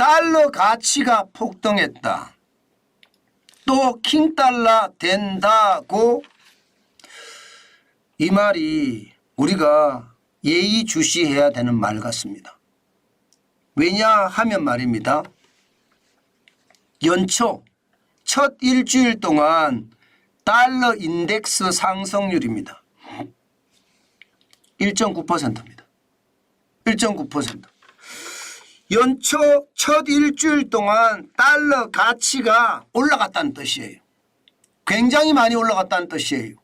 달러 가치가 폭등했다. 또 킹달러 된다고, 이 말이 우리가 예의주시해야 되는 말 같습니다. 왜냐하면 말입니다. 연초 첫 일주일 동안 달러 인덱스 상승률입니다. 1.9%입니다. 1.9%. 연초 첫 일주일 동안 달러 가치가 올라갔다는 뜻이에요. 굉장히 많이 올라갔다는 뜻이에요.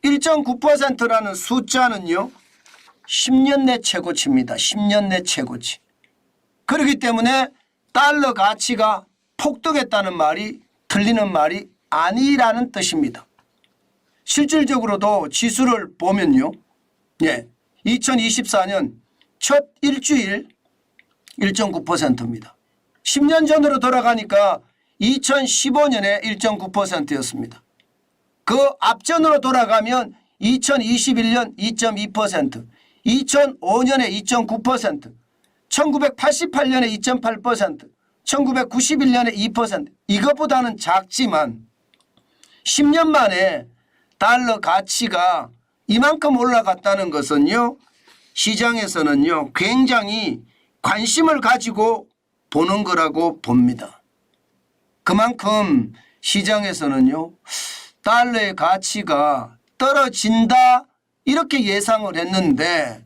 1.9%라는 숫자는요, 10년 내 최고치입니다. 10년 내 최고치. 그렇기 때문에 달러 가치가 폭등했다는 말이 틀리는 말이 아니라는 뜻입니다. 실질적으로도 지수를 보면요, 2024년 첫 일주일 1.9%입니다. 10년 전으로 돌아가니까 2015년에 1.9%였습니다. 그 앞전으로 돌아가면 2021년 2.2%, 2005년에 2.9%, 1988년에 2.8%, 1991년에 2%, 이것보다는 작지만 10년 만에 달러 가치가 이만큼 올라갔다는 것은요, 시장에서는요 굉장히 관심을 가지고 보는 거라고 봅니다. 그만큼 시장에서는요 달러의 가치가 떨어진다 이렇게 예상을 했는데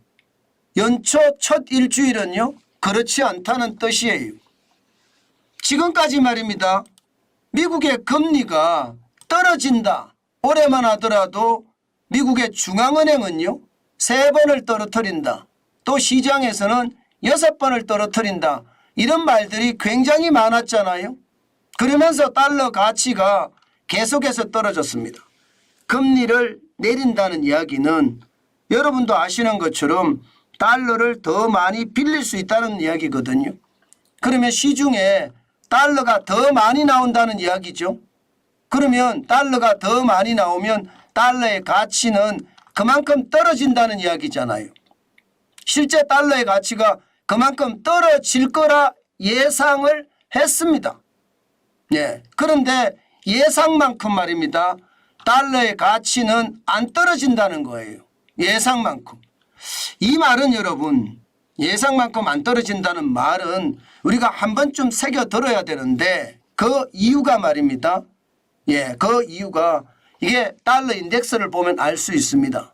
연초 첫 일주일은요 그렇지 않다는 뜻이에요. 지금까지 말입니다. 미국의 금리가 떨어진다. 올해만 하더라도 미국의 중앙은행은요 3번을 떨어뜨린다. 또 시장에서는 6번을 떨어뜨린다. 이런 말들이 굉장히 많았잖아요. 그러면서 달러 가치가 계속해서 떨어졌습니다. 금리를 내린다는 이야기는 여러분도 아시는 것처럼 달러를 더 많이 빌릴 수 있다는 이야기거든요. 그러면 시중에 달러가 더 많이 나온다는 이야기죠. 그러면 달러가 더 많이 나오면 달러의 가치는 그만큼 떨어진다는 이야기잖아요. 실제 달러의 가치가 그만큼 떨어질 거라 예상을 했습니다. 그런데 예상만큼 말입니다. 달러의 가치는 안 떨어진다는 거예요. 예상만큼. 이 말은 여러분, 예상만큼 안 떨어진다는 말은 우리가 한 번쯤 새겨 들어야 되는데 그 이유가 말입니다. 그 이유가 이게 달러 인덱스를 보면 알 수 있습니다.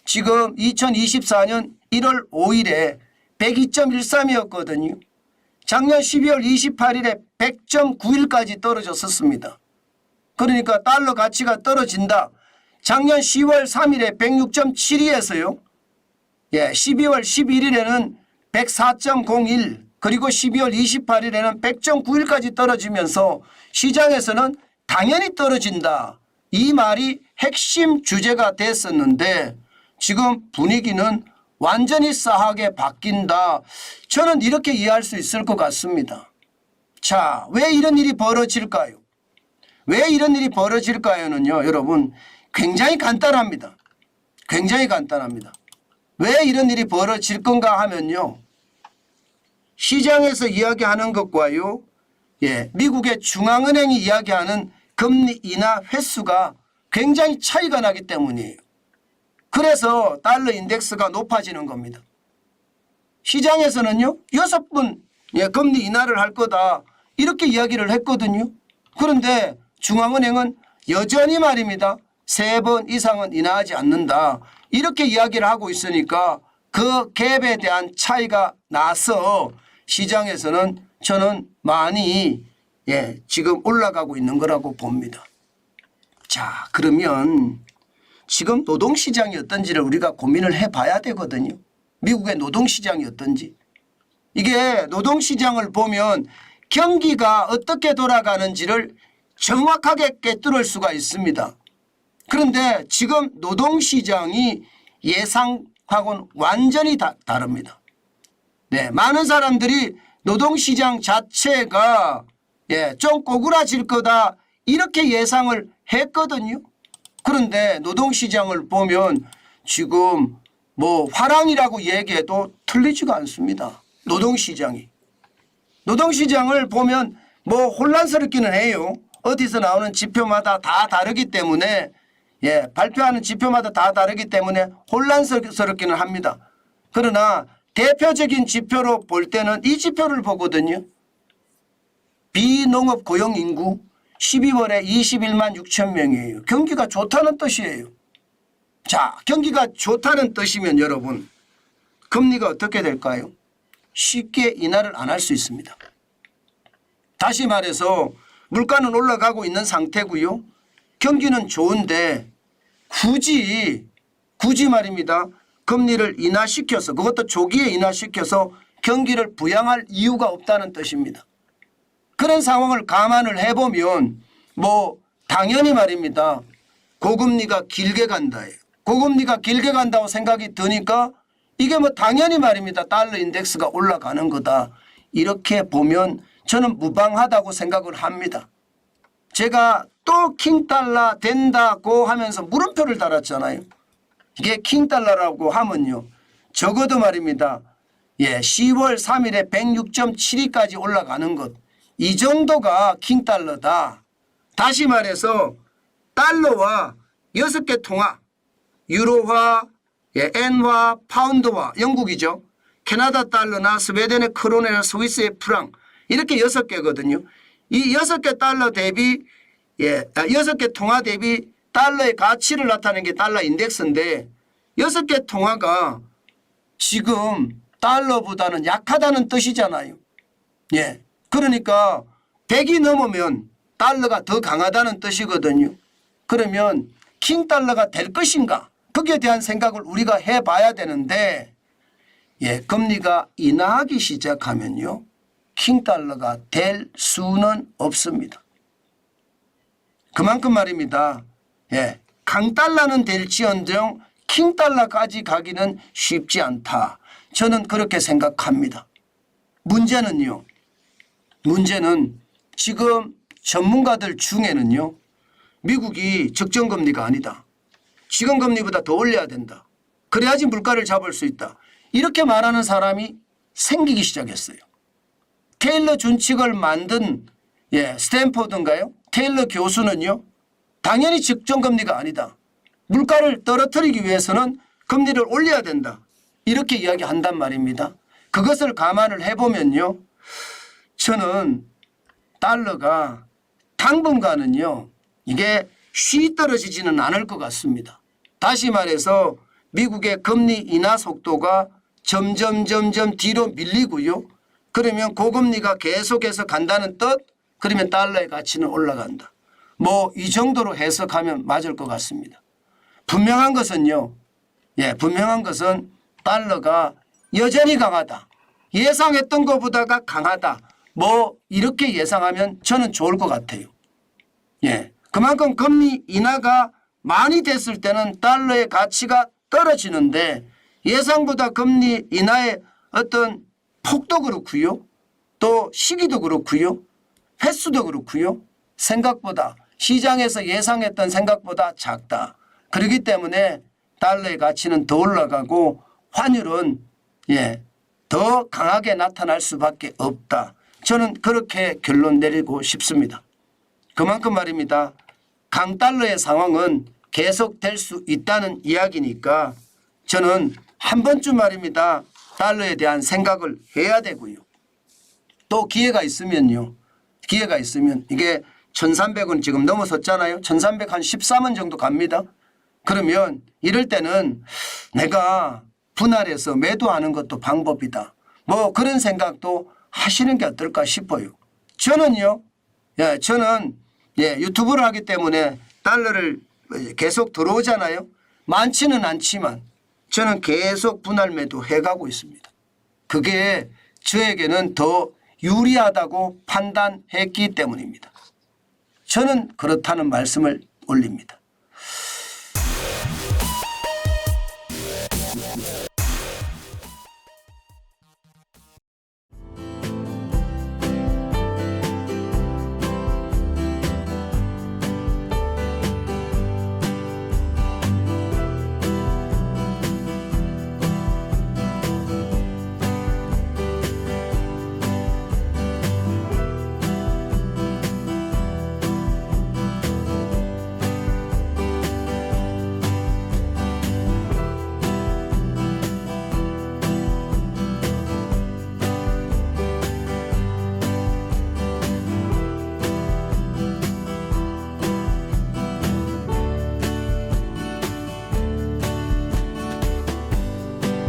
지금 2024년 1월 5일에 102.13이었거든요. 작년 12월 28일에 100.91까지 떨어졌었습니다. 그러니까 달러 가치가 떨어진다. 작년 10월 3일에 106.72에서요. 12월 11일에는 104.01 그리고 12월 28일에는 100.91까지 떨어지면서 시장에서는 당연히 떨어진다. 이 말이 핵심 주제가 됐었는데 지금 분위기는 완전히 싸하게 바뀐다. 저는 이렇게 이해할 수 있을 것 같습니다. 자, 왜 이런 일이 벌어질까요? 왜 이런 일이 벌어질까요는요, 여러분 굉장히 간단합니다. 굉장히 간단합니다. 왜 이런 일이 벌어질 건가 하면요, 시장에서 이야기하는 것과요, 미국의 중앙은행이 이야기하는 금리 인하 횟수가 굉장히 차이가 나기 때문이에요. 그래서 달러 인덱스가 높아지는 겁니다. 시장에서는요 6번 금리 인하를 할 거다 이렇게 이야기를 했거든요. 그런데 중앙은행은 여전히 말입니다. 3번 이상은 인하하지 않는다 이렇게 이야기를 하고 있으니까 그 갭에 대한 차이가 나서 시장에서는 저는 많이 지금 올라가고 있는 거라고 봅니다. 자, 그러면 지금 노동시장이 어떤지를 우리가 고민을 해봐야 되거든요. 미국의 노동시장이 어떤지. 이게 노동시장을 보면 경기가 어떻게 돌아가는지를 정확하게 꿰뚫을 수가 있습니다. 그런데 지금 노동시장이 예상하고는 완전히 다릅니다. 많은 사람들이 노동시장 자체가 좀 꼬꾸라질 거다 이렇게 예상을 했거든요. 그런데 노동시장을 보면 지금 뭐 화랑이라고 얘기해도 틀리지가 않습니다. 노동시장이. 노동시장을 보면 뭐 혼란스럽기는 해요. 어디서 나오는 지표마다 다 다르기 때문에 발표하는 지표마다 다 다르기 때문에 혼란스럽기는 합니다. 그러나 대표적인 지표로 볼 때는 이 지표를 보거든요. 비농업 고용 인구 12월에 21만 6천 명이에요. 경기가 좋다는 뜻이에요. 자, 경기가 좋다는 뜻이면 여러분 금리가 어떻게 될까요? 쉽게 인하를 안 할 수 있습니다. 다시 말해서 물가는 올라가고 있는 상태고요. 경기는 좋은데 굳이 말입니다. 금리를 인하시켜서 그것도 조기에 인하시켜서 경기를 부양할 이유가 없다는 뜻입니다. 그런 상황을 감안을 해보면 뭐 당연히 말입니다. 고금리가 길게 간다예요. 고금리가 길게 간다고 생각이 드니까 이게 뭐 당연히 말입니다. 달러 인덱스가 올라가는 거다. 이렇게 보면 저는 무방하다고 생각을 합니다. 제가 또 킹달러 된다고 하면서 물음표를 달았잖아요. 이게 킹달러라고 하면요. 적어도 말입니다. 10월 3일에 106.72까지 올라가는 것. 이 정도가 킹달러다. 다시 말해서 달러와 6개 통화, 유로화, 엔화, 파운드화, 영국이죠. 캐나다 달러나 스웨덴의 크로네나 스위스의 프랑 이렇게 6개거든요. 이 6개 달러 대비 6개 통화 대비 달러의 가치를 나타내는 게 달러 인덱스인데 6개 통화가 지금 달러보다는 약하다는 뜻이잖아요. 그러니까 100이 넘으면 달러가 더 강하다는 뜻이거든요. 그러면 킹달러가 될 것인가? 거기에 대한 생각을 우리가 해봐야 되는데 금리가 인하하기 시작하면요. 킹달러가 될 수는 없습니다. 그만큼 말입니다. 강달러는 될지언정 킹달러까지 가기는 쉽지 않다. 저는 그렇게 생각합니다. 문제는 지금 전문가들 중에는요. 미국이 적정금리가 아니다. 지금 금리보다 더 올려야 된다. 그래야지 물가를 잡을 수 있다. 이렇게 말하는 사람이 생기기 시작했어요. 테일러 준칙을 만든 스탠포드인가요? 테일러 교수는요. 당연히 적정금리가 아니다. 물가를 떨어뜨리기 위해서는 금리를 올려야 된다. 이렇게 이야기한단 말입니다. 그것을 감안을 해보면요. 저는 달러가 당분간은요. 이게 쉬 떨어지지는 않을 것 같습니다. 다시 말해서 미국의 금리 인하 속도가 점점 뒤로 밀리고요. 그러면 고금리가 계속해서 간다는 뜻, 그러면 달러의 가치는 올라간다. 뭐 이 정도로 해석하면 맞을 것 같습니다. 분명한 것은요. 분명한 것은 달러가 여전히 강하다. 예상했던 것보다가 강하다. 뭐 이렇게 예상하면 저는 좋을 것 같아요. 그만큼 금리 인하가 많이 됐을 때는 달러의 가치가 떨어지는데 예상보다 금리 인하의 어떤 폭도 그렇고요. 또 시기도 그렇고요. 횟수도 그렇고요. 생각보다 시장에서 예상했던 생각보다 작다. 그렇기 때문에 달러의 가치는 더 올라가고 환율은 더 강하게 나타날 수밖에 없다. 저는 그렇게 결론 내리고 싶습니다. 그만큼 말입니다. 강달러의 상황은 계속될 수 있다는 이야기니까 저는 한 번쯤 말입니다. 달러에 대한 생각을 해야 되고요. 또 기회가 있으면요. 기회가 있으면 이게 1,300원 지금 넘어섰잖아요. 1,300 한 13원 정도 갑니다. 그러면 이럴 때는 내가 분할해서 매도하는 것도 방법이다. 뭐 그런 생각도 하시는 게 어떨까 싶어요. 저는요. 저는 유튜브를 하기 때문에 달러를 계속 들어오잖아요. 많지는 않지만 저는 계속 분할 매도 해가고 있습니다. 그게 저에게는 더 유리하다고 판단했기 때문입니다. 저는 그렇다는 말씀을 올립니다.